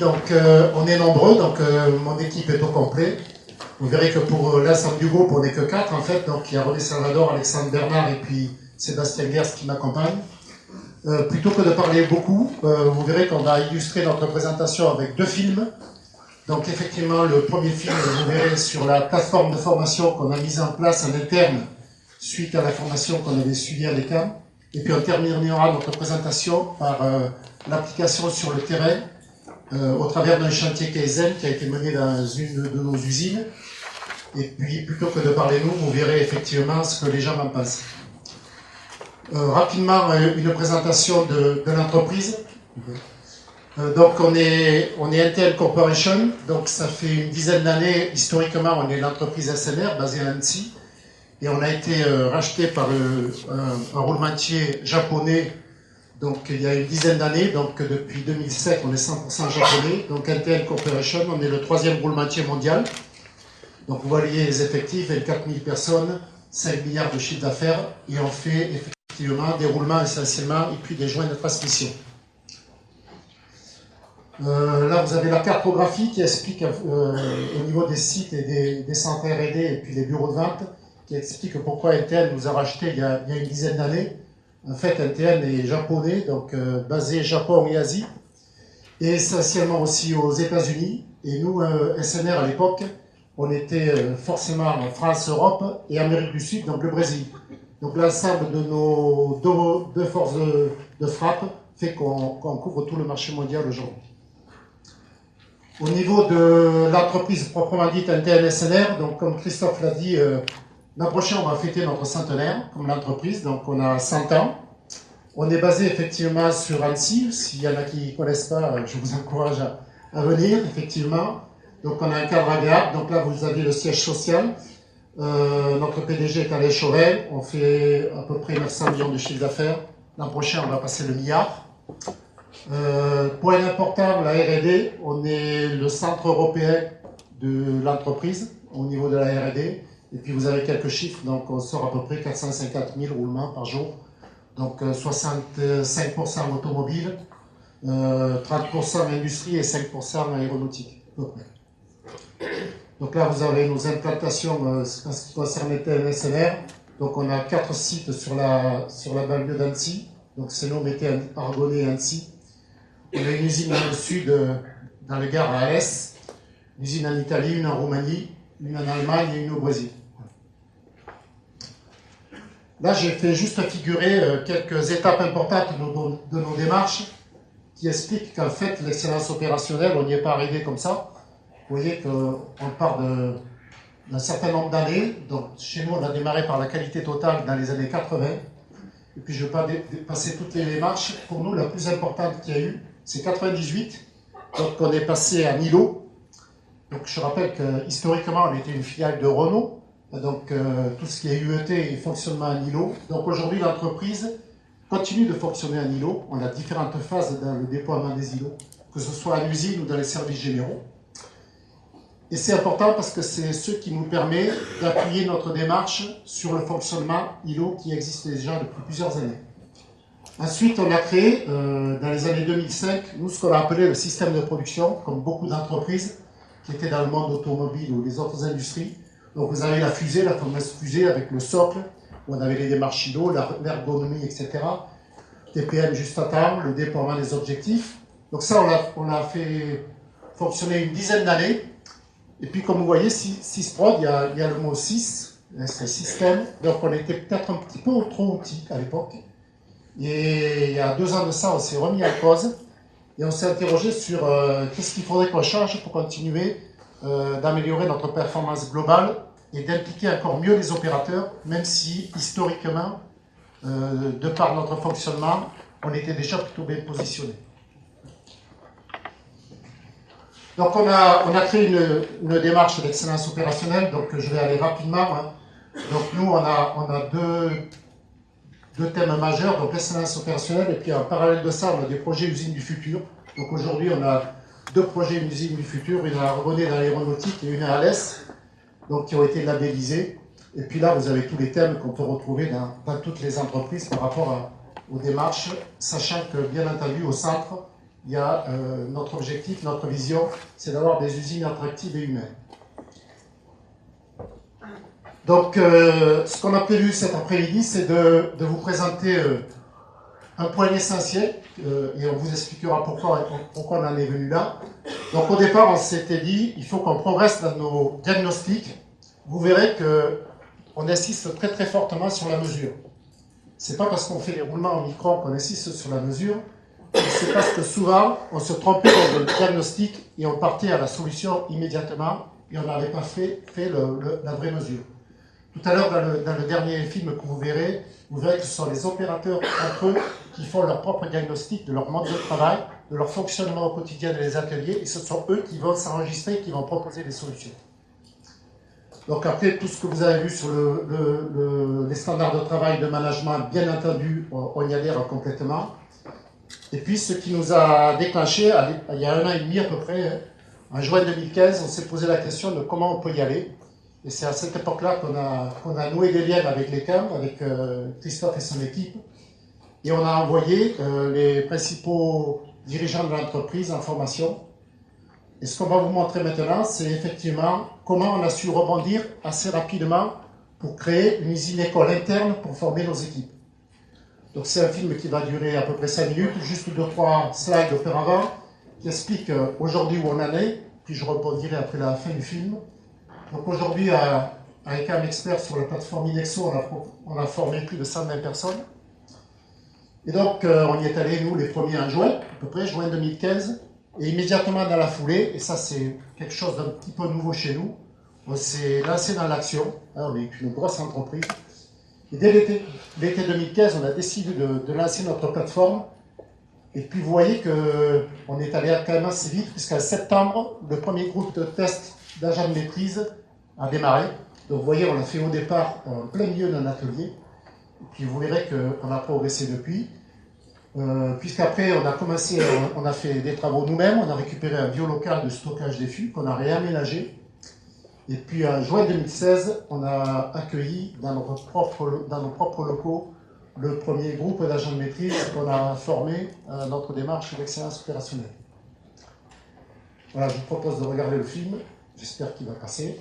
donc on est nombreux, donc mon équipe est au complet. Vous verrez que pour l'ensemble du groupe, on n'est que 4 en fait, donc il y a René Salvador, Alexandre Bernard et puis Sébastien Gers qui m'accompagne. Plutôt que de parler beaucoup, vous verrez qu'on va illustrer notre présentation avec 2 films. Donc effectivement, le premier film, vous verrez sur la plateforme de formation qu'on a mise en place en interne suite à la formation qu'on avait suivie à l'ECAM. Et puis on terminera notre présentation par l'application sur le terrain au travers d'un chantier Kaizen qui a été mené dans une de nos usines. Et puis, plutôt que de parler nous, vous verrez effectivement ce que les gens en pensent. Rapidement, une présentation de l'entreprise. Donc, on est Intel Corporation. Donc, ça fait une dizaine d'années, historiquement, on est l'entreprise SMR basée à Annecy. Et on a été racheté par un roulementier japonais. Donc, il y a une dizaine d'années, donc depuis 2007, on est 100% japonais. Donc, Intel Corporation, on est le 3e roulementier mondial. Donc, vous voyez les effectifs, 24 000 personnes, 5 milliards de chiffre d'affaires, et on fait effectivement des roulements essentiellement, et puis des joints de transmission. Là, vous avez la cartographie qui explique au niveau des sites et des centres R&D et puis les bureaux de vente, qui explique pourquoi Intel nous a racheté il y a une dizaine d'années. En fait, Intel est japonais, donc basé Japon et Asie, et essentiellement aussi aux États-Unis. Et nous, SNR à l'époque, on était forcément en France, Europe et Amérique du Sud, donc le Brésil. Donc l'ensemble de nos deux forces de frappe fait qu'on couvre tout le marché mondial aujourd'hui. Au niveau de l'entreprise proprement dite Intel SNR, donc comme Christophe l'a dit, l'an prochain, on va fêter notre centenaire, comme l'entreprise, donc on a 100 ans. On est basé effectivement sur Annecy. S'il y en a qui ne connaissent pas, je vous encourage à venir, effectivement. Donc on a un cadre agréable. Donc là, vous avez le siège social. Notre PDG est Alain Chauvel. On fait à peu près 900 millions de chiffre d'affaires. L'an prochain, on va passer le milliard. Point important, la R&D, on est le centre européen de l'entreprise au niveau de la R&D. Et puis vous avez quelques chiffres, donc on sort à peu près 450 000 roulements par jour. Donc 65% automobile, 30% industrie et 5% aéronautique, à peu près. Donc là vous avez nos implantations en ce qui concerne les TNSNR. Donc on a 4 sites sur la banlieue d'Annecy. Donc c'est nommé Argonne et Annecy. On a une usine dans le sud, dans les gares à Alès, une usine en Italie, une en Roumanie, une en Allemagne et une au Brésil. Là, j'ai fait juste figurer quelques étapes importantes de nos démarches qui expliquent qu'en fait, l'excellence opérationnelle, on n'y est pas arrivé comme ça. Vous voyez qu'on part d'un certain nombre d'années. Donc, chez nous, on a démarré par la qualité totale dans les années 80. Et puis, je ne vais pas passer toutes les démarches. Pour nous, la plus importante qu'il y a eu, c'est 98. Donc, on est passé à Nilo. Donc, je rappelle que historiquement, on était une filiale de Renault. Donc, tout ce qui est UET et fonctionnement à Nilo. Donc, aujourd'hui, l'entreprise continue de fonctionner à Nilo. On a différentes phases dans le déploiement des îlots, que ce soit à l'usine ou dans les services généraux. Et c'est important parce que c'est ce qui nous permet d'appuyer notre démarche sur le fonctionnement îlot qui existe déjà depuis plusieurs années. Ensuite, on a créé, dans les années 2005, nous, ce qu'on a appelé le système de production, comme beaucoup d'entreprises qui étaient dans le monde automobile ou les autres industries. Donc vous avez la fusée, la fameuse fusée avec le socle, où on avait les démarches ILO, l'ergonomie, etc. TPM juste à temps, le déploiement des objectifs. Donc ça, on l'a fait fonctionner une dizaine d'années. Et puis comme vous voyez, 6 prod, il y a le mot 6, c'est système. Donc on était peut-être un petit peu trop outils à l'époque. Et il y a 2 ans de ça, on s'est remis en cause. Et on s'est interrogé sur qu'est-ce qu'il faudrait qu'on change pour continuer d'améliorer notre performance globale et d'impliquer encore mieux les opérateurs, même si historiquement, de par notre fonctionnement, on était déjà plutôt bien positionnés. Donc on a créé une démarche d'excellence opérationnelle, donc je vais aller rapidement. Hein. Donc nous, on a deux thèmes majeurs, donc l'excellence opérationnelle, et puis en parallèle de ça, on a des projets usines du futur. Donc aujourd'hui, on a 2 projets usines du futur, une à Argonne dans l'aéronautique et une à Alès, donc qui ont été labellisés. Et puis là, vous avez tous les thèmes qu'on peut retrouver dans toutes les entreprises par rapport aux démarches, sachant que, bien entendu, au centre, notre objectif, notre vision, c'est d'avoir des usines attractives et humaines. Donc, ce qu'on a prévu cet après-midi, c'est de vous présenter un point essentiel, et on vous expliquera pourquoi on en est venu là. Donc, au départ, on s'était dit, il faut qu'on progresse dans nos diagnostics. Vous verrez qu'on insiste très très fortement sur la mesure. C'est pas parce qu'on fait les roulements au micron qu'on insiste sur la mesure, c'est parce que souvent, on se trompait dans le diagnostic et on partait à la solution immédiatement et on n'avait pas fait la vraie mesure. Tout à l'heure, dans le dernier film que vous verrez que ce sont les opérateurs entre eux qui font leur propre diagnostic de leur mode de travail, de leur fonctionnement au quotidien dans les ateliers, et ce sont eux qui vont s'enregistrer, qui vont proposer des solutions. Donc après, tout ce que vous avez vu sur les standards de travail, de management, bien entendu, on y adhère complètement. Et puis, ce qui nous a déclenché, il y a 1 an et demi à peu près, en juin 2015, on s'est posé la question de comment on peut y aller. Et c'est à cette époque-là qu'on a noué des liens avec les CAM, avec Christophe et son équipe. Et on a envoyé les principaux dirigeants de l'entreprise en formation. Et ce qu'on va vous montrer maintenant, c'est effectivement comment on a su rebondir assez rapidement pour créer une usine-école interne pour former nos équipes. Donc c'est un film qui va durer à peu près 5 minutes, juste 2-3 slides auparavant, qui expliquent aujourd'hui où on en est, puis je rebondirai après la fin du film. Donc aujourd'hui, avec un expert sur la plateforme Inexo, on a formé plus de 120 personnes. Et donc on y est allé, nous, les premiers en juin, à peu près, juin 2015. Et immédiatement dans la foulée, et ça c'est quelque chose d'un petit peu nouveau chez nous, on s'est lancé dans l'action. On est une grosse entreprise. Et dès l'été 2015, on a décidé de lancer notre plateforme. Et puis vous voyez qu'on est allé quand même assez vite, puisqu'en septembre, le premier groupe de test d'agents de maîtrise a démarré. Donc vous voyez, on l'a fait au départ en plein milieu d'un atelier. Et puis vous verrez qu'on a progressé depuis. Puisqu'après, on a fait des travaux nous-mêmes, on a récupéré un biolocal de stockage des fûts qu'on a réaménagé. Et puis en juin 2016, on a accueilli dans nos propres locaux le premier groupe d'agents de maîtrise qu'on a formé à notre démarche d'excellence opérationnelle. Voilà, je vous propose de regarder le film, j'espère qu'il va passer.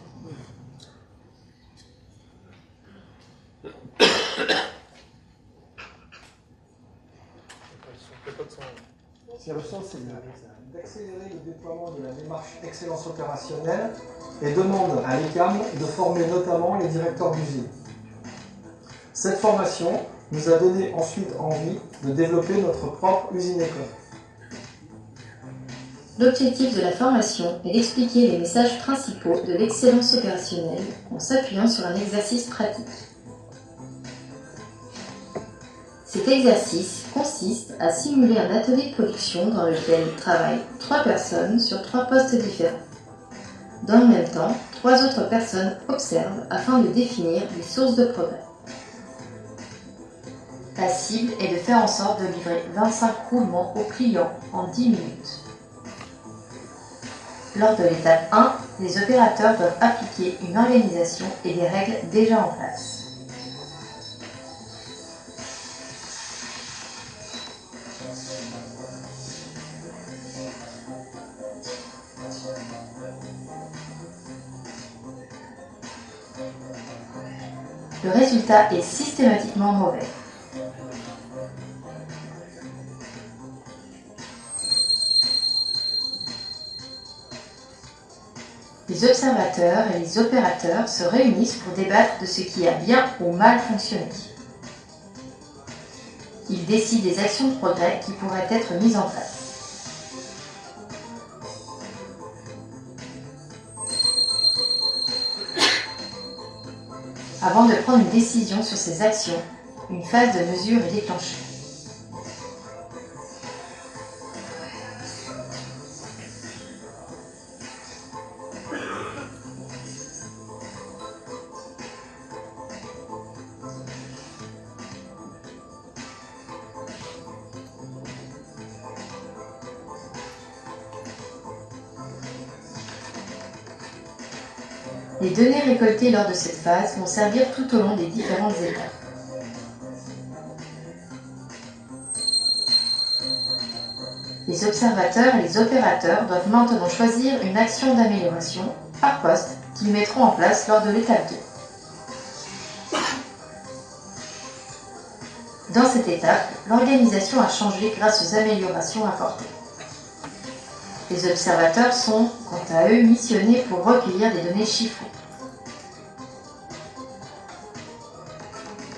Si le son, c'est d'accélérer le déploiement de la démarche excellence opérationnelle et demande à l'ECAM de former notamment les directeurs d'usine. Cette formation nous a donné ensuite envie de développer notre propre usine-école. L'objectif de la formation est d'expliquer les messages principaux de l'excellence opérationnelle en s'appuyant sur un exercice pratique. Cet exercice consiste à simuler un atelier de production dans lequel travaillent 3 personnes sur 3 postes différents. Dans le même temps, 3 autres personnes observent afin de définir les sources de progrès. La cible est de faire en sorte de livrer 25 roulements aux clients en 10 minutes. Lors de l'étape 1, les opérateurs doivent appliquer une organisation et des règles déjà en place. Le résultat est systématiquement mauvais. Les observateurs et les opérateurs se réunissent pour débattre de ce qui a bien ou mal fonctionné. Ils décident des actions de progrès qui pourraient être mises en place. Avant de prendre une décision sur ces actions, une phase de mesure est déclenchée. Les données récoltées lors de cette phase vont servir tout au long des différentes étapes. Les observateurs et les opérateurs doivent maintenant choisir une action d'amélioration par poste qu'ils mettront en place lors de l'étape 2. Dans cette étape, l'organisation a changé grâce aux améliorations apportées. Les observateurs sont, quant à eux, missionnés pour recueillir des données chiffrées.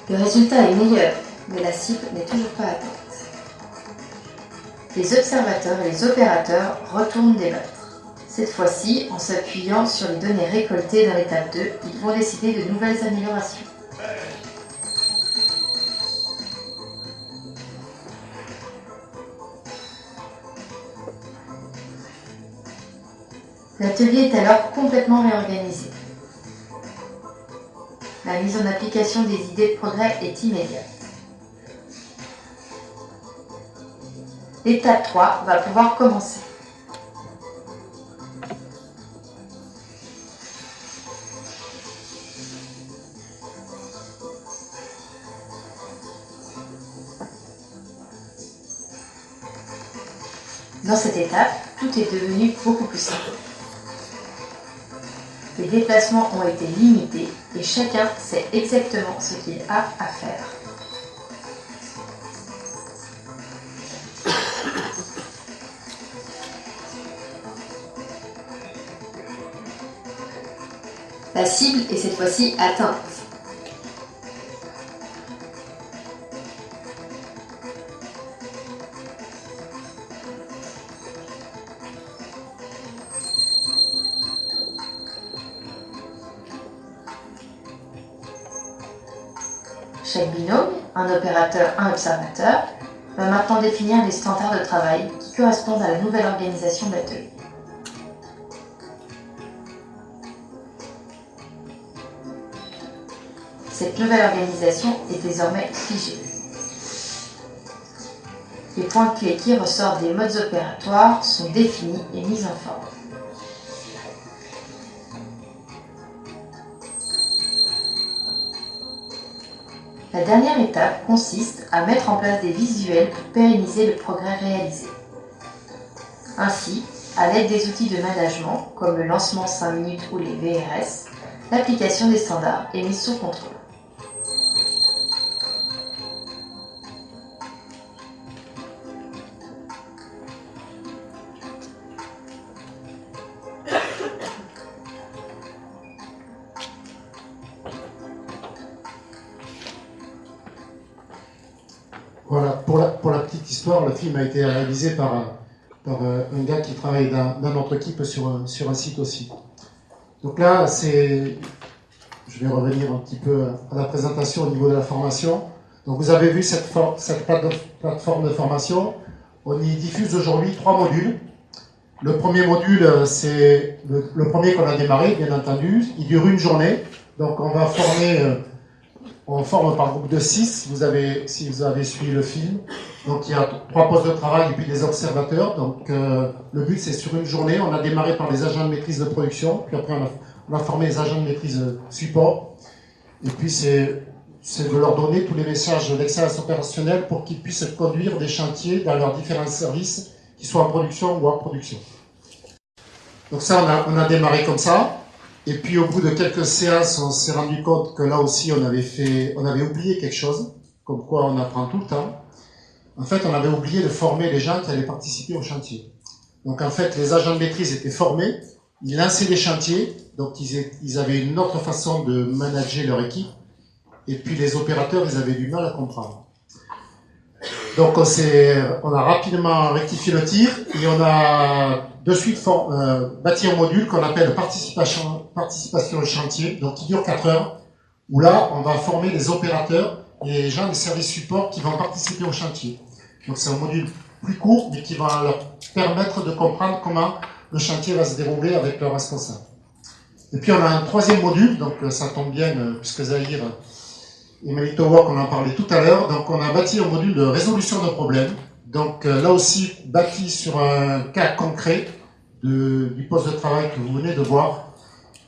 Le résultat est meilleur, mais la cible n'est toujours pas atteinte. Les observateurs et les opérateurs retournent débattre. Cette fois-ci, en s'appuyant sur les données récoltées dans l'étape 2, ils vont décider de nouvelles améliorations. L'atelier est alors complètement réorganisé. La mise en application des idées de progrès est immédiate. L'étape 3 va pouvoir commencer. Dans cette étape, tout est devenu beaucoup plus simple. Les déplacements ont été limités et chacun sait exactement ce qu'il a à faire. La cible est cette fois-ci atteinte. Chaque binôme, un opérateur, un observateur, va maintenant définir les standards de travail qui correspondent à la nouvelle organisation de l'atelier. Cette nouvelle organisation est désormais figée. Les points clés qui ressortent des modes opératoires sont définis et mis en forme. La dernière étape consiste à mettre en place des visuels pour pérenniser le progrès réalisé. Ainsi, à l'aide des outils de management, comme le lancement 5 minutes ou les VRS, l'application des standards est mise sous contrôle. Voilà, pour la petite histoire, le film a été réalisé par un gars qui travaille dans notre équipe sur un site aussi. Donc là, je vais revenir un petit peu à la présentation au niveau de la formation. Donc vous avez vu cette plateforme de formation. On y diffuse aujourd'hui 3 modules. Le premier module, c'est le premier qu'on a démarré, bien entendu. Il dure une journée. Donc on va former... On forme par groupe de 6, si vous avez suivi le film. Donc il y a 3 postes de travail et puis des observateurs. Donc le but c'est sur une journée, on a démarré par les agents de maîtrise de production, puis après on a formé les agents de maîtrise support. Et puis c'est de leur donner tous les messages d'excellence opérationnelle pour qu'ils puissent conduire des chantiers dans leurs différents services, qu'ils soient en production ou hors production. Donc ça on a démarré comme ça. Et puis au bout de quelques séances, on s'est rendu compte que là aussi on avait oublié quelque chose, comme quoi on apprend tout le temps. En fait, on avait oublié de former les gens qui allaient participer au chantier. Donc en fait, les agents de maîtrise étaient formés, ils lançaient des chantiers, donc ils avaient une autre façon de manager leur équipe, et puis les opérateurs, ils avaient du mal à comprendre. Donc on a rapidement rectifié le tir, et on a de suite bâti un module qu'on appelle participation au chantier, donc qui dure 4 heures, où là, on va former les opérateurs et les gens des services support qui vont participer au chantier. Donc c'est un module plus court, mais qui va leur permettre de comprendre comment le chantier va se dérouler avec leurs responsables. Et puis on a un 3e module, donc ça tombe bien, puisque Zahir et Melito Work, on en parlait tout à l'heure. Donc on a bâti un module de résolution de problèmes. Donc là aussi, bâti sur un cas concret du poste de travail que vous venez de voir.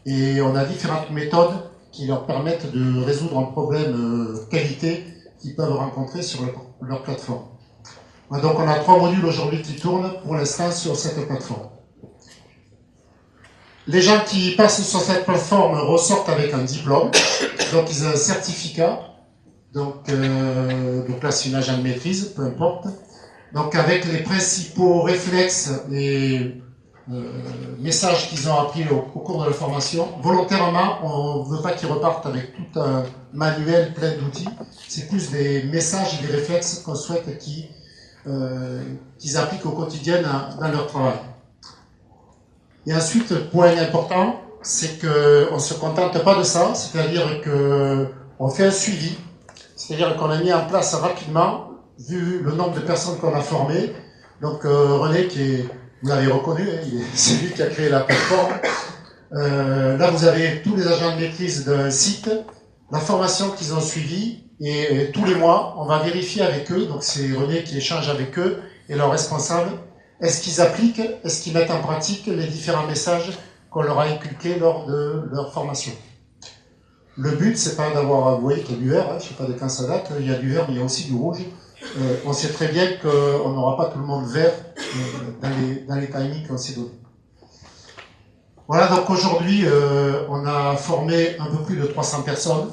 Et on a différentes méthodes qui leur permettent de résoudre un problème qualité qu'ils peuvent rencontrer sur leur plateforme. Donc on a 3 modules aujourd'hui qui tournent pour l'instant sur cette plateforme. Les gens qui passent sur cette plateforme ressortent avec un diplôme, donc ils ont un certificat, donc là c'est une agent de maîtrise, peu importe. Donc avec les principaux réflexes et messages qu'ils ont appris au cours de la formation, volontairement on ne veut pas qu'ils repartent avec tout un manuel plein d'outils, c'est plus des messages et des réflexes qu'on souhaite qu'ils appliquent au quotidien dans leur travail. Et ensuite, le point important, c'est qu'on ne se contente pas de ça, c'est-à-dire qu'on fait un suivi, c'est-à-dire qu'on a mis en place rapidement, vu le nombre de personnes qu'on a formées. Donc René, vous l'avez reconnu, hein, c'est lui qui a créé la plateforme. Là, vous avez tous les agents de maîtrise d'un site, la formation qu'ils ont suivie, et tous les mois, on va vérifier avec eux, donc c'est René qui échange avec eux et leurs responsables. Est-ce qu'ils appliquent, est-ce qu'ils mettent en pratique les différents messages qu'on leur a inculqués lors de leur formation? Le but, c'est pas d'avoir, vous voyez qu'il y a du vert, hein, je sais pas de quand ça date, il y a du vert, mais il y a aussi du rouge. On sait très bien qu'on n'aura pas tout le monde vert dans les timings qu'on s'est donnés. Voilà, donc aujourd'hui, on a formé un peu plus de 300 personnes.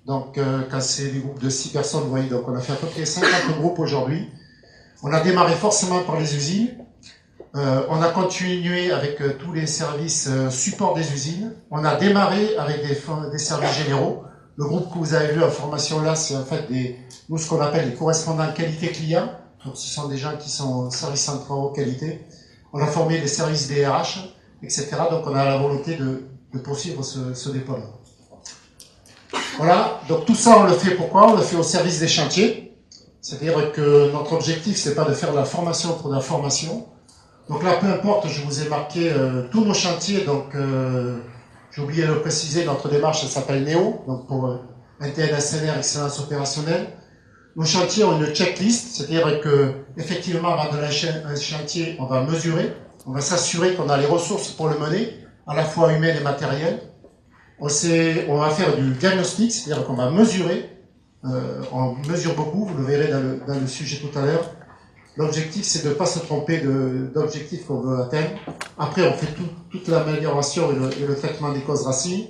Donc, quand c'est des groupes de 6 personnes, vous voyez, donc on a fait à peu près 50 groupes aujourd'hui. On a démarré forcément par les usines. On a continué avec tous les services support des usines. On a démarré avec des services généraux. Le groupe que vous avez vu en formation là, c'est en fait nous ce qu'on appelle les correspondants qualité client. Donc ce sont des gens qui sont services centraux qualité. On a formé les services DRH, etc. Donc on a la volonté de poursuivre ce déploiement. Voilà, donc tout ça on le fait pourquoi? On le fait au service des chantiers. C'est-à-dire que notre objectif, c'est pas de faire de la formation pour de la formation. Donc là, peu importe, je vous ai marqué tous nos chantiers. Donc, j'ai oublié de le préciser, notre démarche, elle s'appelle NEO, donc pour NTN-SNR, Excellence Opérationnelle. Nos chantiers ont une checklist, c'est-à-dire que effectivement, avant de lancer un chantier, on va mesurer, on va s'assurer qu'on a les ressources pour le mener, à la fois humaines et matérielles. On va faire du diagnostic, c'est-à-dire qu'on va mesurer. On mesure beaucoup, vous le verrez dans le sujet tout à l'heure. L'objectif, c'est de ne pas se tromper d'objectifs qu'on veut atteindre. Après, on fait toute l'amélioration et le traitement des causes racines.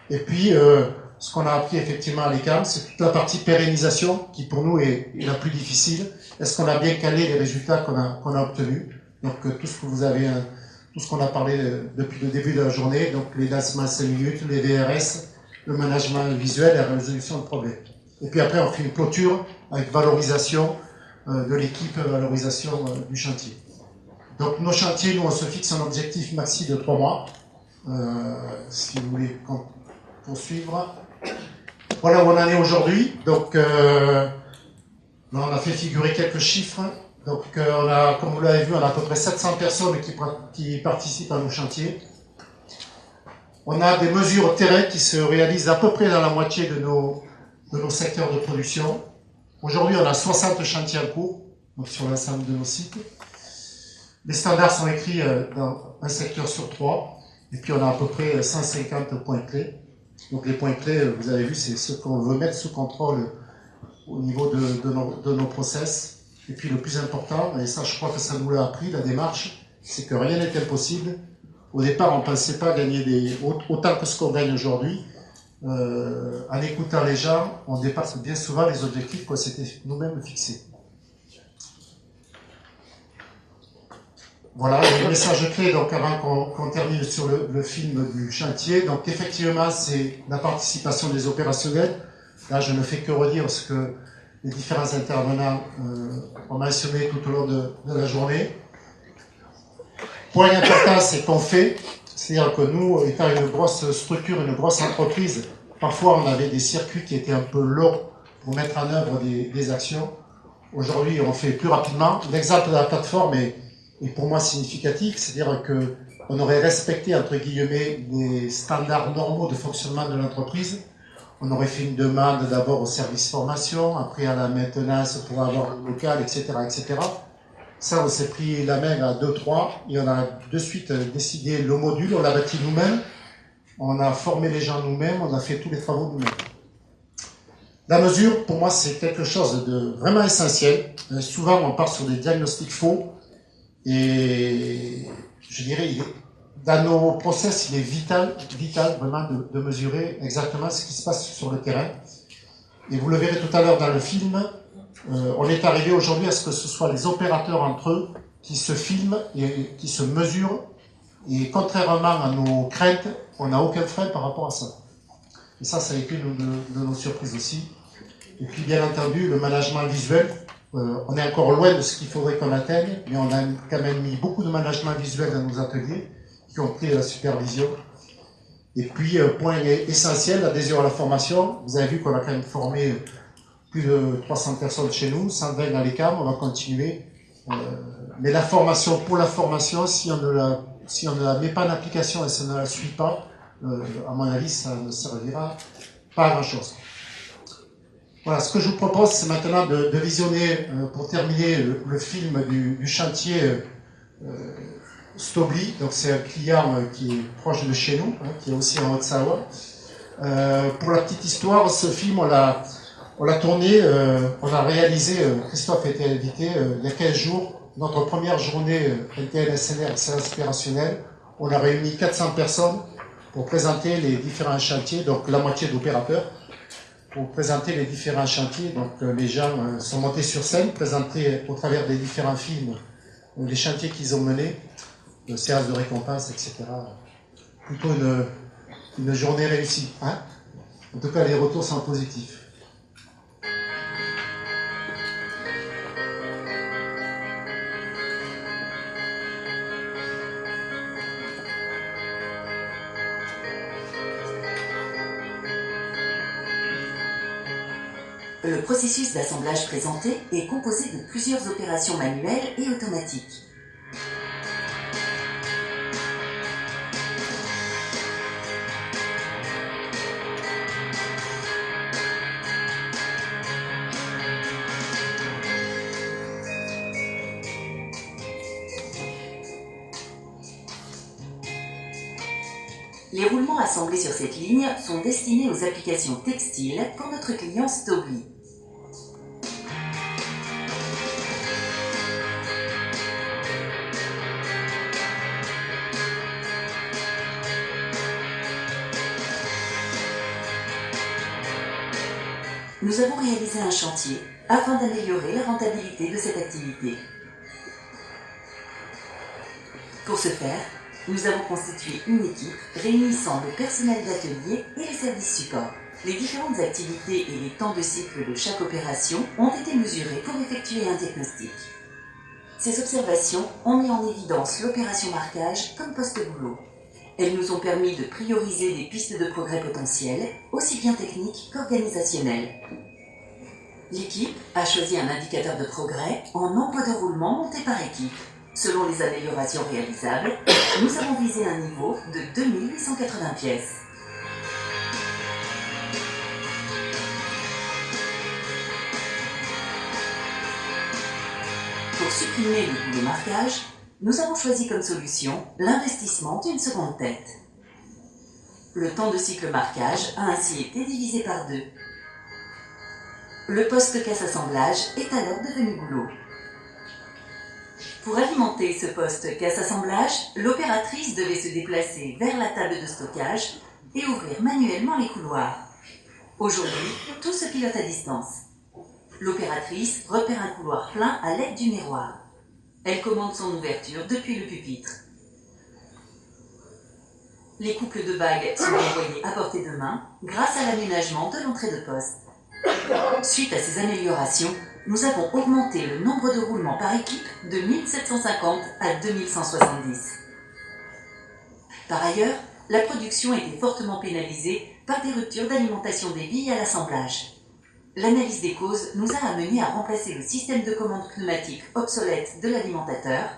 Et puis, ce qu'on a appris effectivement à l'ECAM, c'est toute la partie pérennisation qui, pour nous, est la plus difficile. Est-ce qu'on a bien calé les résultats qu'on a obtenus? Donc, tout ce qu'on a parlé depuis le début de la journée, donc les lancements 5 minutes, les VRS, le management visuel et la résolution de problèmes. Et puis après, on fait une clôture avec valorisation de l'équipe, valorisation du chantier. Donc nos chantiers, nous, on se fixe un objectif maxi de 3 mois. Si vous voulez poursuivre. Voilà où on en est aujourd'hui. Donc, là, on a fait figurer quelques chiffres. Donc, comme vous l'avez vu, on a à peu près 700 personnes qui participent à nos chantiers. On a des mesures terrain qui se réalisent à peu près dans la moitié de nos secteurs de production. Aujourd'hui, on a 60 chantiers en cours, donc sur l'ensemble de nos sites. Les standards sont écrits dans un secteur sur 3, et puis on a à peu près 150 points clés. Donc les points clés, vous avez vu, c'est ce qu'on veut mettre sous contrôle au niveau de nos process. Et puis le plus important, et ça je crois que ça nous l'a appris, la démarche, c'est que rien n'est impossible. Au départ, on ne pensait pas gagner autant que ce qu'on gagne aujourd'hui. En écoutant les gens, on dépasse bien souvent les objectifs qu'on s'était nous-mêmes fixés. Voilà, le message clé, donc avant qu'on termine sur le film du chantier. Donc effectivement, c'est la participation des opérationnels. Là, je ne fais que redire ce que les différents intervenants ont mentionné tout au long de la journée. Point important, c'est qu'on fait. C'est-à-dire que nous, étant une grosse structure, une grosse entreprise, parfois on avait des circuits qui étaient un peu longs pour mettre en œuvre des actions. Aujourd'hui, on fait plus rapidement. L'exemple de la plateforme est pour moi significatif, c'est-à-dire qu'on aurait respecté, entre guillemets, les standards normaux de fonctionnement de l'entreprise. On aurait fait une demande d'abord au service formation, après à la maintenance pour avoir le local, etc., etc. Ça, on s'est pris la main à 2-3 et on a de suite décidé le module, on l'a bâti nous-mêmes, on a formé les gens nous-mêmes, on a fait tous les travaux nous-mêmes. La mesure, pour moi, c'est quelque chose de vraiment essentiel. Souvent, on part sur des diagnostics faux et je dirais, dans nos process, il est vital vraiment de mesurer exactement ce qui se passe sur le terrain. Et vous le verrez tout à l'heure dans le film, on est arrivé aujourd'hui à ce que ce soit les opérateurs entre eux qui se filment et qui se mesurent. Et contrairement à nos craintes, on n'a aucun frein par rapport à ça. Et ça a été une de nos surprises aussi. Et puis bien entendu, le management visuel, on est encore loin de ce qu'il faudrait qu'on atteigne, mais on a quand même mis beaucoup de management visuel dans nos ateliers, qui ont pris la supervision. Et puis, point essentiel, l'adhésion à la formation. Vous avez vu qu'on a quand même formé plus de 300 personnes chez nous, 120 dans les CAM, on va continuer. Mais la formation, pour la formation, si on ne la met pas en application et si on ne la suit pas, à mon avis, ça ne servira pas à grand-chose. Voilà, ce que je vous propose, c'est maintenant de visionner, pour terminer, le film du chantier Stobli. Donc c'est un client qui est proche de chez nous, qui est aussi en Haute-Savoie. Pour la petite histoire, ce film, on l'a tourné, on a réalisé, Christophe a été invité il y a 15 jours, notre première journée NTN-SNR, séance opérationnelle. On a réuni 400 personnes pour présenter les différents chantiers, donc la moitié d'opérateurs, pour présenter les différents chantiers. Donc les gens sont montés sur scène, présentés au travers des différents films les chantiers qu'ils ont menés, séances de récompense, etc. Plutôt une journée réussie. Hein, en tout cas, les retours sont positifs. Le processus d'assemblage présenté est composé de plusieurs opérations manuelles et automatiques. Les roulements assemblés sur cette ligne sont destinés aux applications textiles pour notre client Stobli. Nous avons réalisé un chantier afin d'améliorer la rentabilité de cette activité. Pour ce faire, nous avons constitué une équipe réunissant le personnel d'atelier et les services support. Les différentes activités et les temps de cycle de chaque opération ont été mesurés pour effectuer un diagnostic. Ces observations ont mis en évidence l'opération marquage comme poste-boulot. Elles nous ont permis de prioriser des pistes de progrès potentielles, aussi bien techniques qu'organisationnelles. L'équipe a choisi un indicateur de progrès en nombre de roulements montés par équipe. Selon les améliorations réalisables, nous avons visé un niveau de 2880 pièces. Pour supprimer le coût de marquage, nous avons choisi comme solution l'investissement d'une seconde tête. Le temps de cycle marquage a ainsi été divisé par 2. Le poste casse-assemblage est alors devenu boulot. Pour alimenter ce poste casse-assemblage, l'opératrice devait se déplacer vers la table de stockage et ouvrir manuellement les couloirs. Aujourd'hui, tout se pilote à distance. L'opératrice repère un couloir plein à l'aide du miroir. Elle commande son ouverture depuis le pupitre. Les couples de bagues sont envoyés à portée de main grâce à l'aménagement de l'entrée de poste. Suite à ces améliorations, nous avons augmenté le nombre de roulements par équipe de 1750 à 2170. Par ailleurs, la production était fortement pénalisée par des ruptures d'alimentation des billes à l'assemblage. L'analyse des causes nous a amené à remplacer le système de commande pneumatique obsolète de l'alimentateur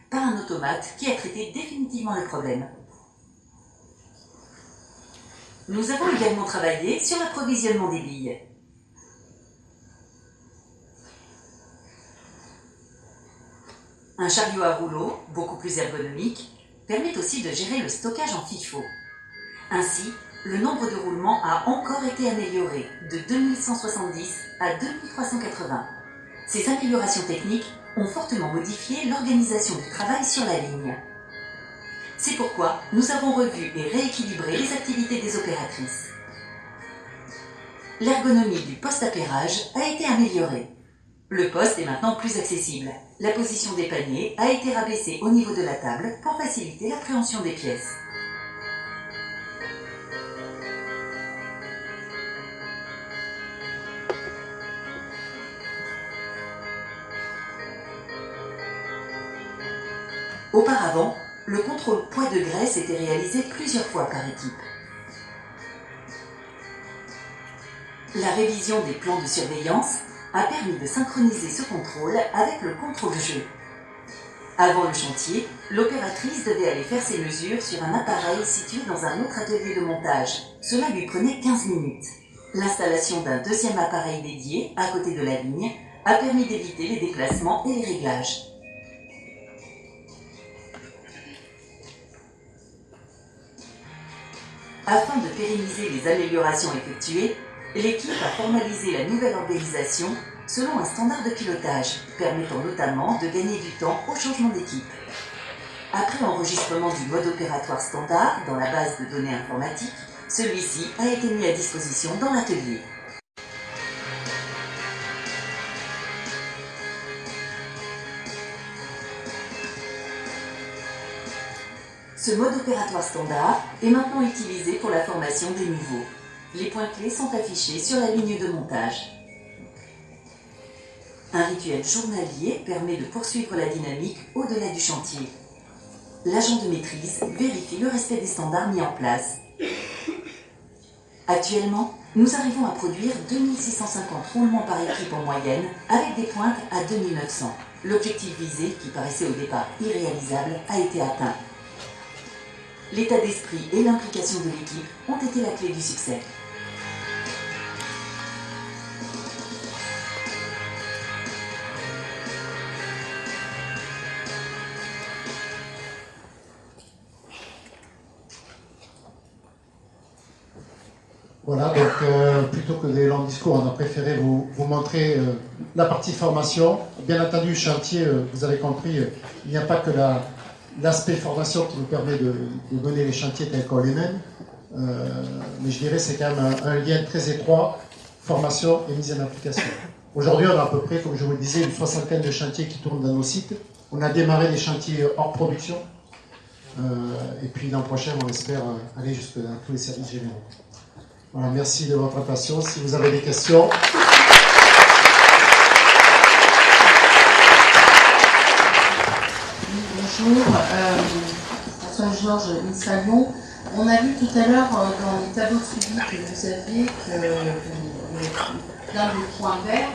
par un automate qui a traité définitivement le problème. Nous avons également travaillé sur l'approvisionnement des billes. Un chariot à rouleau, beaucoup plus ergonomique, permet aussi de gérer le stockage en FIFO. Ainsi, le nombre de roulements a encore été amélioré, de 2170 à 2380. Ces améliorations techniques ont fortement modifié l'organisation du travail sur la ligne. C'est pourquoi nous avons revu et rééquilibré les activités des opératrices. L'ergonomie du poste appairage a été améliorée. Le poste est maintenant plus accessible. La position des paniers a été rabaissée au niveau de la table pour faciliter l'appréhension des pièces. Auparavant, le contrôle poids de graisse était réalisé plusieurs fois par équipe. La révision des plans de surveillance a permis de synchroniser ce contrôle avec le contrôle-jeu. Avant le chantier, l'opératrice devait aller faire ses mesures sur un appareil situé dans un autre atelier de montage. Cela lui prenait 15 minutes. L'installation d'un deuxième appareil dédié, à côté de la ligne, a permis d'éviter les déplacements et les réglages. Afin de pérenniser les améliorations effectuées, l'équipe a formalisé la nouvelle organisation selon un standard de pilotage, permettant notamment de gagner du temps au changement d'équipe. Après enregistrement du mode opératoire standard dans la base de données informatique, celui-ci a été mis à disposition dans l'atelier. Ce mode opératoire standard est maintenant utilisé pour la formation des nouveaux. Les points clés sont affichés sur la ligne de montage. Un rituel journalier permet de poursuivre la dynamique au-delà du chantier. L'agent de maîtrise vérifie le respect des standards mis en place. Actuellement, nous arrivons à produire 2650 roulements par équipe en moyenne, avec des pointes à 2900. L'objectif visé, qui paraissait au départ irréalisable, a été atteint. L'état d'esprit et l'implication de l'équipe ont été la clé du succès. Voilà, donc plutôt que des longs discours, on a préféré vous montrer la partie formation. Bien entendu, chantier, vous avez compris, il n'y a pas que l'aspect formation qui nous permet de mener les chantiers tels qu'on les mène, mais je dirais c'est quand même un lien très étroit, formation et mise en application. Aujourd'hui, on a à peu près, comme je vous le disais, une soixantaine de chantiers qui tournent dans nos sites. On a démarré des chantiers hors production, et puis l'an prochain, on espère aller jusque dans tous les services généraux. Voilà, merci de votre attention. Si vous avez des questions. Bonjour, François-Georges Insalion. On a vu tout à l'heure dans les tableaux de suivi que vous aviez plein de points verts,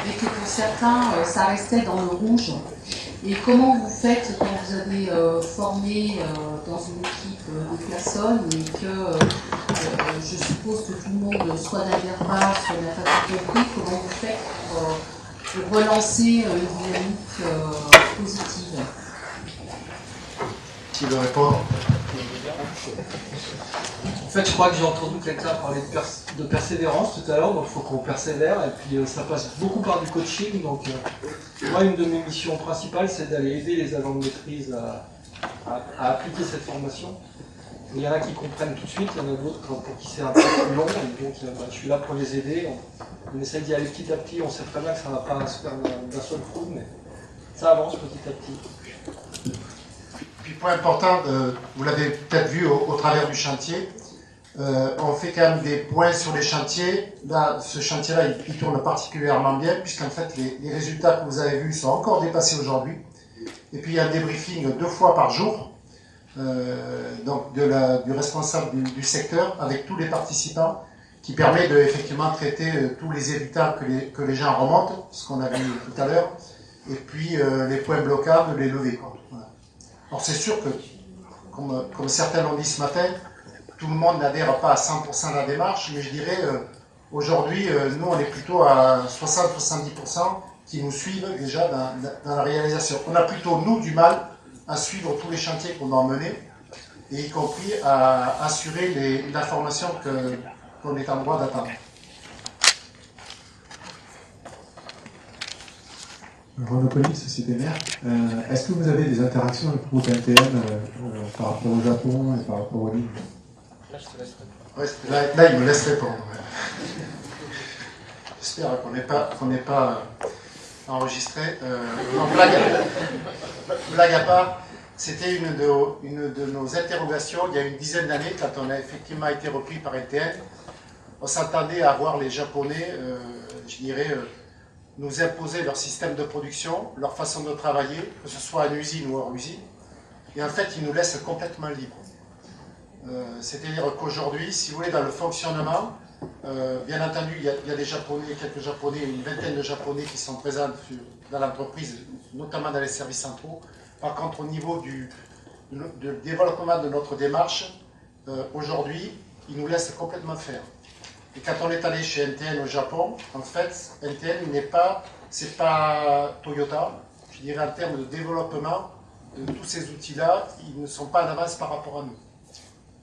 mais que pour certains, ça restait dans le rouge. Et comment vous faites quand vous avez formé dans une équipe de personnes et que je suppose que tout le monde soit d'Alberta, soit n'a pas tout compris, comment vous faites pour relancer une dynamique positive? Qui veut répondre? En fait, je crois que j'ai entendu quelqu'un parler de persévérance tout à l'heure, donc il faut qu'on persévère, et puis ça passe beaucoup par du coaching. Donc, moi, une de mes missions principales, c'est d'aller aider les agents de maîtrise à appliquer cette formation. Il y en a qui comprennent tout de suite, il y en a d'autres pour qui c'est un peu plus long, et donc je suis là pour les aider. On essaie d'y aller petit à petit, on sait très bien que ça ne va pas se faire d'un seul coup, mais ça avance petit à petit. Puis point important, vous l'avez peut-être vu au travers du chantier, on fait quand même des points sur les chantiers. Là, ce chantier-là, il tourne particulièrement bien, puisqu'en fait, les résultats que vous avez vus sont encore dépassés aujourd'hui. Et puis, il y a un débriefing 2 fois par jour, donc du responsable du secteur, avec tous les participants, qui permet de effectivement traiter tous les évitables que les gens remontent, ce qu'on a vu tout à l'heure, et puis les points bloquables, les lever. Voilà. Alors, c'est sûr que, comme certains l'ont dit ce matin, tout le monde n'adhère pas à 100% à la démarche, mais je dirais, aujourd'hui, nous, on est plutôt à 60-70% qui nous suivent déjà dans la réalisation. On a plutôt, nous, du mal à suivre tous les chantiers qu'on doit mener, et y compris à assurer l'information qu'on est en droit d'attendre. Renaud Colli, Société Mère. Est-ce que vous avez des interactions avec le groupe NTN par rapport au Japon et par rapport au livre? Là, il me laisse répondre. J'espère qu'on n'est pas enregistré. Non, blague à part, c'était une de nos interrogations il y a une dizaine d'années, quand on a effectivement été repris par NTN. On s'attendait à voir les Japonais, je dirais, nous imposer leur système de production, leur façon de travailler, que ce soit en usine ou hors usine. Et en fait, ils nous laissent complètement libres. C'est-à-dire qu'aujourd'hui, si vous voulez, dans le fonctionnement, bien entendu, il y a des Japonais, quelques Japonais, une vingtaine de Japonais qui sont présents dans l'entreprise, notamment dans les services centraux. Par contre, au niveau du développement de notre démarche, aujourd'hui, ils nous laissent complètement faire. Et quand on est allé chez NTN au Japon, en fait, NTN c'est pas Toyota. Je dirais en termes de développement de tous ces outils-là, ils ne sont pas en avance par rapport à nous.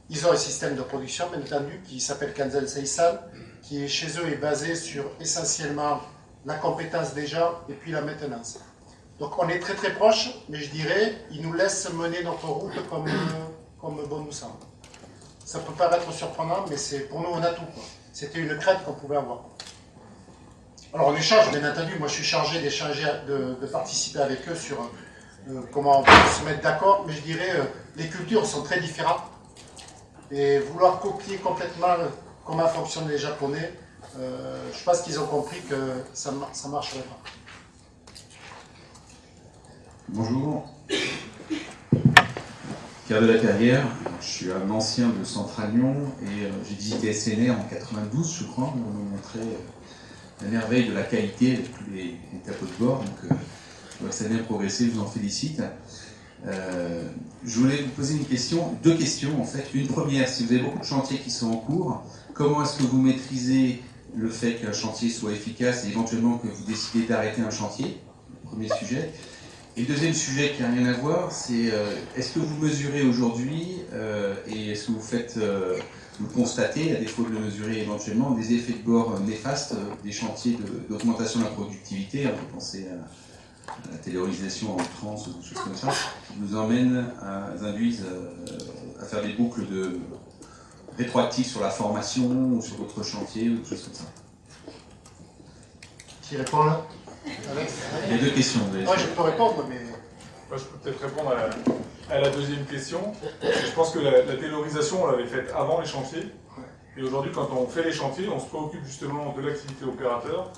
Ils ont un système de production, bien entendu, qui s'appelle Kanzen Seisan, qui chez eux est basé sur essentiellement la compétence déjà et puis la maintenance. Donc on est très très proche, mais je dirais, ils nous laissent mener notre route comme bon nous semble. Ça peut paraître surprenant, mais c'est pour nous on a tout, quoi. C'était une crainte qu'on pouvait avoir. Alors on échange, bien entendu, moi je suis chargé de participer avec eux sur comment on peut se mettre d'accord, mais je dirais, les cultures sont très différentes. Et vouloir copier complètement comment fonctionnent les Japonais, je pense qu'ils ont compris que ça ne marcherait pas. Bonjour. Pierre de la Carrière, je suis un ancien de Centrale Lyon et j'ai visité SNR en 92, je crois, où on nous montrait la merveille de la qualité avec tous les tableaux de bord. Donc, je vois SNR progresser, je vous en félicite. Je voulais vous poser deux questions en fait. Une première, si vous avez beaucoup de chantiers qui sont en cours, comment est-ce que vous maîtrisez le fait qu'un chantier soit efficace et éventuellement que vous décidez d'arrêter un chantier? Premier sujet. Et le deuxième sujet qui n'a rien à voir, c'est est-ce que vous mesurez aujourd'hui et est-ce que vous constatez, à défaut de le mesurer éventuellement, des effets de bord néfastes des chantiers d'augmentation de la productivité, on peut penser à la taylorisation en outrance ou des choses comme ça, qui nous induisent à faire des boucles rétroactives sur la formation ou sur d'autres chantiers ou des choses comme ça. Qui répond là? Alex? Il y a deux questions. Moi je peux répondre, mais... Moi je peux peut-être répondre à la deuxième question. Je pense que la taylorisation, on l'avait faite avant les chantiers. Et aujourd'hui, quand on fait les chantiers, on se préoccupe justement de l'activité opérateur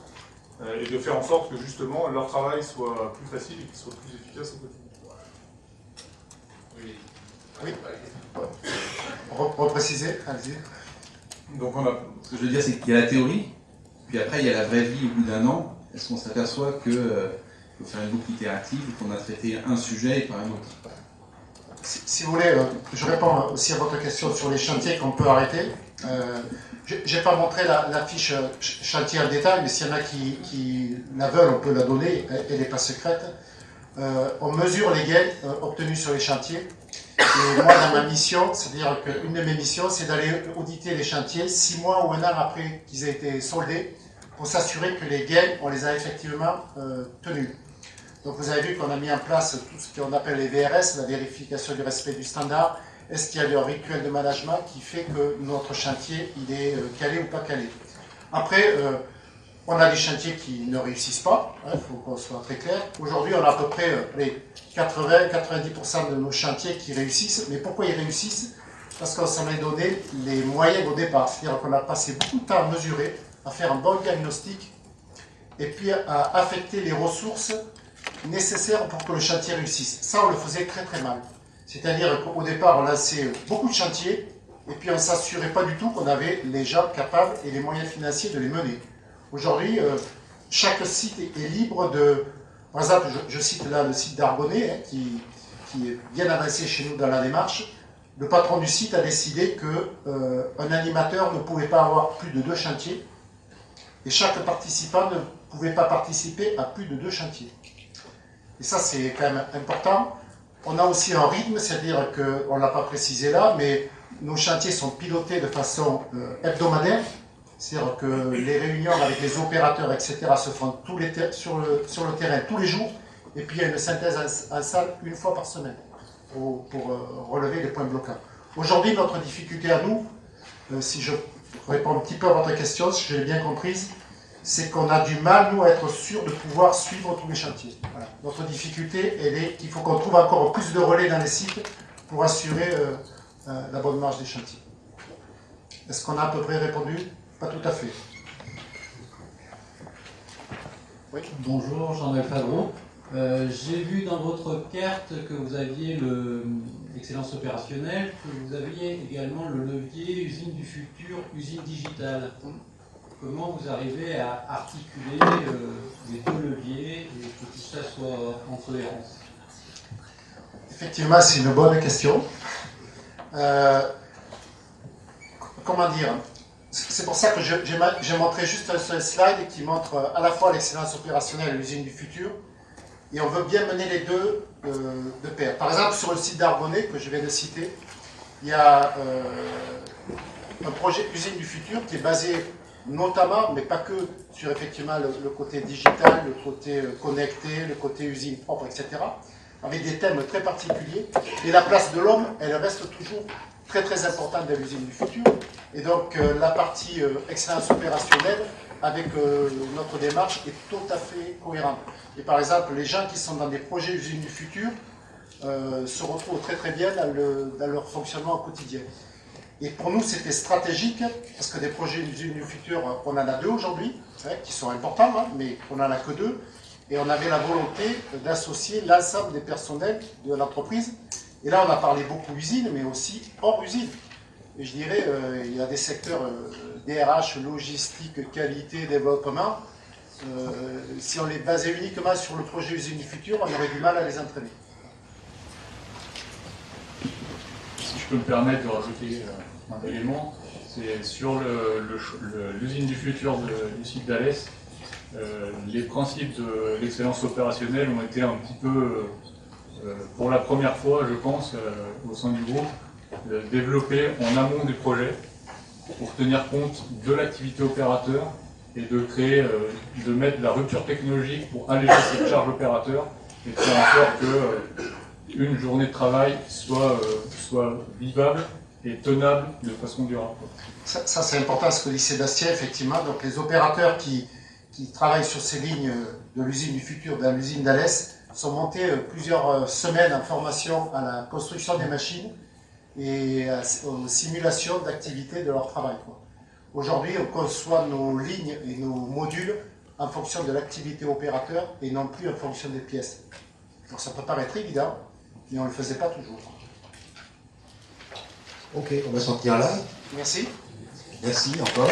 et de faire en sorte que justement leur travail soit plus facile et qu'il soit plus efficace au quotidien. Oui. Repréciser, allez-y. Donc Ce que je veux dire, c'est qu'il y a la théorie, puis après il y a la vraie vie au bout d'un an. Est-ce qu'on s'aperçoit qu'il faut faire une boucle itérative ou qu'on a traité un sujet et pas un autre? Si vous voulez, je réponds aussi à votre question sur les chantiers qu'on peut arrêter. Je n'ai pas montré la fiche chantier en détail, mais s'il y en a qui la veulent, on peut la donner, elle n'est pas secrète. On mesure les gains obtenus sur les chantiers. Et moi, dans ma mission, c'est-à-dire qu'une de mes missions, c'est d'aller auditer les chantiers 6 mois ou 1 an après qu'ils aient été soldés, pour s'assurer que les gains, on les a effectivement tenus. Donc vous avez vu qu'on a mis en place tout ce qu'on appelle les VRS, la vérification du respect du standard. Est-ce qu'il y a un rituel de management qui fait que notre chantier, il est calé ou pas calé? Après, on a des chantiers qui ne réussissent pas, il faut qu'on soit très clair. Aujourd'hui, on a à peu près les 80-90% de nos chantiers qui réussissent. Mais pourquoi ils réussissent? Parce qu'on s'en est donné les moyens au départ. C'est-à-dire qu'on a passé beaucoup de temps à mesurer, à faire un bon diagnostic, et puis à affecter les ressources nécessaires pour que le chantier réussisse. Ça, on le faisait très très mal. C'est-à-dire qu'au départ, on lançait beaucoup de chantiers, et puis on ne s'assurait pas du tout qu'on avait les gens capables et les moyens financiers de les mener. Aujourd'hui, chaque site est libre de... Par exemple, je cite là le site d'Argonnet, qui est bien avancé chez nous dans la démarche. Le patron du site a décidé qu'un animateur ne pouvait pas avoir plus de 2 chantiers, et chaque participant ne pouvait pas participer à plus de 2 chantiers. Et ça, c'est quand même important. On a aussi un rythme, c'est-à-dire qu'on ne l'a pas précisé là, mais nos chantiers sont pilotés de façon hebdomadaire. C'est-à-dire que les réunions avec les opérateurs, etc., se font sur le terrain tous les jours. Et puis il y a une synthèse en salle une fois par semaine pour relever les points bloquants. Aujourd'hui, notre difficulté à nous, si je réponds un petit peu à votre question, si je l'ai bien comprise, c'est qu'on a du mal, nous, à être sûr de pouvoir suivre tous les chantiers. Voilà. Notre difficulté, elle est qu'il faut qu'on trouve encore plus de relais dans les sites pour assurer la bonne marche des chantiers. Est-ce qu'on a à peu près répondu? Pas tout à fait. Oui. Bonjour, Jean-Noël Fadron. J'ai vu dans votre carte que vous aviez l'excellence opérationnelle, que vous aviez également le levier usine du futur, usine digitale. Comment vous arrivez à articuler les deux leviers et que tout ça soit en cohérence? Effectivement, c'est une bonne question. Comment dire? C'est pour ça que j'ai montré juste un seul slide qui montre à la fois l'excellence opérationnelle et l'usine du futur. Et on veut bien mener les deux de pair. Par exemple, sur le site d'Arbonnet, que je viens de citer, il y a un projet usine du futur qui est basé notamment, mais pas que, sur effectivement le côté digital, le côté connecté, le côté usine propre, etc., avec des thèmes très particuliers. Et la place de l'homme, elle reste toujours très très importante dans l'usine du futur. Et donc la partie excellence opérationnelle avec notre démarche est tout à fait cohérente. Et par exemple, les gens qui sont dans des projets usines du futur se retrouvent très très bien dans leur fonctionnement au quotidien. Et pour nous, c'était stratégique, parce que des projets d'usines du futur, on en a deux aujourd'hui, qui sont importants, hein, mais on n'en a que deux. Et on avait la volonté d'associer l'ensemble des personnels de l'entreprise. Et là, on a parlé beaucoup usine, mais aussi hors usine. Et je dirais, il y a des secteurs DRH, logistique, qualité, développement. Si on les basait uniquement sur le projet usine du futur, on aurait du mal à les entraîner. Si je peux me permettre de rajouter un élément, c'est sur l'usine du futur du site d'Alès. Les principes de l'excellence opérationnelle ont été un petit peu, pour la première fois, je pense, au sein du groupe, développés en amont du projet pour tenir compte de l'activité opérateur et de créer, de mettre la rupture technologique pour alléger cette charge opérateur et de faire en sorte qu'une journée de travail soit vivable et tenable de façon durable. Ça c'est important ce que dit Sébastien, effectivement. Donc les opérateurs qui travaillent sur ces lignes de l'usine du futur, dans l'usine d'Alès, sont montés plusieurs semaines en formation à la construction des machines et aux simulations d'activité de leur travail. Aujourd'hui, on conçoit nos lignes et nos modules en fonction de l'activité opérateur et non plus en fonction des pièces. Donc ça peut paraître évident, mais on ne le faisait pas toujours. Ok, on va s'en tenir là. Merci. Merci encore.